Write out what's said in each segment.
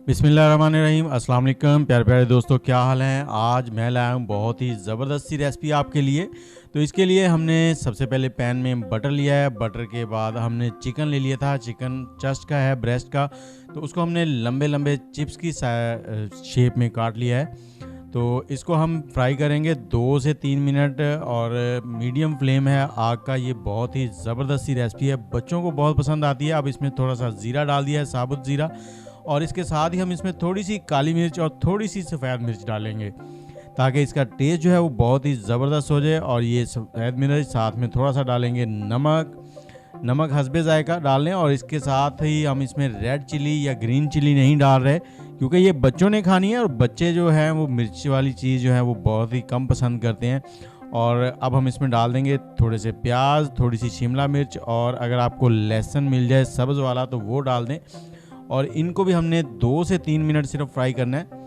बिस्मिल्लाहिर्रहमानिर्रहीम। अस्सलाम वालेकुम प्यारे प्यारे दोस्तों, क्या हाल हैं। आज मैं लाया हूँ बहुत ही ज़बरदस्त सी रेसिपी आपके लिए। तो इसके लिए हमने सबसे पहले पैन में बटर लिया है। बटर के बाद हमने चिकन ले लिया था। चिकन चेस्ट का है, ब्रेस्ट का। तो उसको हमने लंबे लंबे चिप्स की शेप में काट लिया है। तो इसको हम फ्राई करेंगे 2 से 3 मिनट, और मीडियम फ्लेम है आग का। ये बहुत ही ज़बरदस्त सी रेसिपी है, बच्चों को बहुत पसंद आती है। अब इसमें थोड़ा सा ज़ीरा डाल दिया है, साबुत ज़ीरा, और इसके साथ ही हम इसमें थोड़ी सी काली मिर्च और थोड़ी सी सफ़ेद मिर्च डालेंगे, ताकि इसका टेस्ट जो है वो बहुत ही ज़बरदस्त हो जाए। और ये सफ़ेद मिर्च साथ में थोड़ा सा डालेंगे नमक हस्बे जायका डाल लें। और इसके साथ ही हम इसमें रेड चिली या ग्रीन चिली नहीं डाल रहे, क्योंकि ये बच्चों ने खानी है और बच्चे जो हैं वो मिर्च वाली चीज़ जो है वो बहुत ही कम पसंद करते हैं। और अब हम इसमें डाल देंगे थोड़े से प्याज, थोड़ी सी शिमला मिर्च, और अगर आपको लहसुन मिल जाए सब्ज़ वाला तो वो डाल दें। और इनको भी हमने 2 से 3 मिनट सिर्फ फ्राई करना है।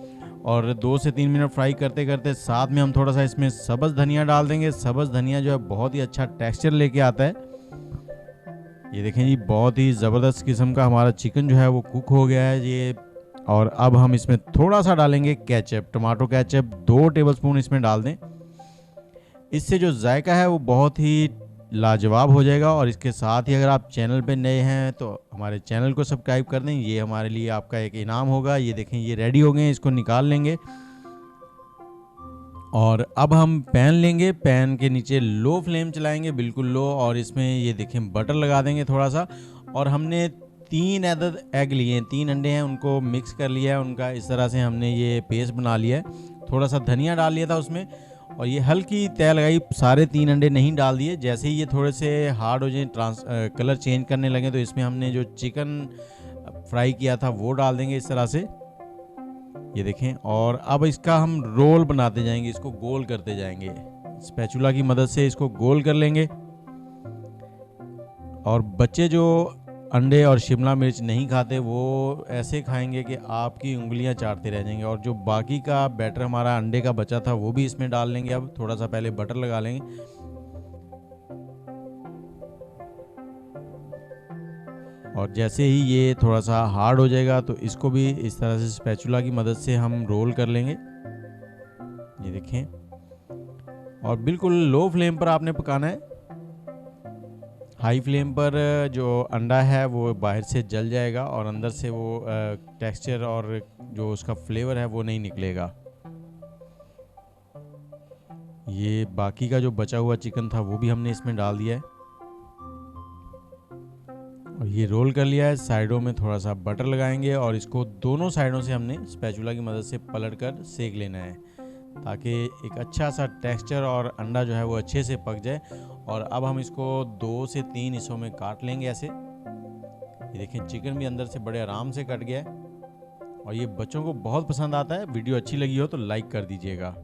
और 2 से 3 मिनट फ्राई करते करते साथ में हम थोड़ा सा इसमें सब्ज़ धनिया डाल देंगे। सब्ज़ धनिया जो है बहुत ही अच्छा टेक्सचर लेके आता है। ये देखें जी, बहुत ही ज़बरदस्त किस्म का हमारा चिकन जो है वो कुक हो गया है ये। और अब हम इसमें थोड़ा सा डालेंगे केचप, टमाटो केचप 2 टेबलस्पून इसमें डाल दें। इससे जो जायका है वो बहुत ही लाजवाब हो जाएगा। और इसके साथ ही अगर आप चैनल पे नए हैं तो हमारे चैनल को सब्सक्राइब कर दें, ये हमारे लिए आपका एक इनाम होगा। ये देखें, ये रेडी हो गए हैं, इसको निकाल लेंगे। और अब हम पैन लेंगे, पैन के नीचे लो फ्लेम चलाएंगे, बिल्कुल लो, और इसमें ये देखें बटर लगा देंगे थोड़ा सा। और हमने 3 एग लिए हैं, 3 अंडे हैं, उनको मिक्स कर लिया है। उनका इस तरह से हमने ये पेस्ट बना लिया है। थोड़ा सा धनिया डाल लिया था उसमें, और ये हल्की तय लगाई। सारे 3 अंडे नहीं डाल दिए। जैसे ही ये थोड़े से हार्ड हो जाए, कलर चेंज करने लगे, तो इसमें हमने जो चिकन फ्राई किया था वो डाल देंगे इस तरह से। ये देखें, और अब इसका हम रोल बनाते जाएंगे, इसको गोल करते जाएंगे। स्पैचुला की मदद से इसको गोल कर लेंगे। और बच्चे जो अंडे और शिमला मिर्च नहीं खाते वो ऐसे खाएंगे कि आपकी उंगलियां चाटते रह जाएंगे। और जो बाकी का बैटर हमारा अंडे का बचा था वो भी इसमें डाल लेंगे। अब थोड़ा सा पहले बटर लगा लेंगे। और जैसे ही ये थोड़ा सा हार्ड हो जाएगा तो इसको भी इस तरह से स्पैचुला की मदद से हम रोल कर लेंगे। ये देखें, और बिल्कुल लो फ्लेम पर आपने पकाना है। हाई फ्लेम पर जो अंडा है वो बाहर से जल जाएगा और अंदर से वो टेक्सचर और जो उसका फ्लेवर है वो नहीं निकलेगा। ये बाकी का जो बचा हुआ चिकन था वो भी हमने इसमें डाल दिया है, और ये रोल कर लिया है। साइडों में थोड़ा सा बटर लगाएंगे और इसको दोनों साइडों से हमने स्पैचुला की मदद से पलटकर सेक लेना है, ताकि एक अच्छा सा टेक्सचर और अंडा जो है वो अच्छे से पक जाए। और अब हम इसको 2 से 3 हिस्सों में काट लेंगे ऐसे। ये देखें, चिकन भी अंदर से बड़े आराम से कट गया है, और ये बच्चों को बहुत पसंद आता है। वीडियो अच्छी लगी हो तो लाइक कर दीजिएगा।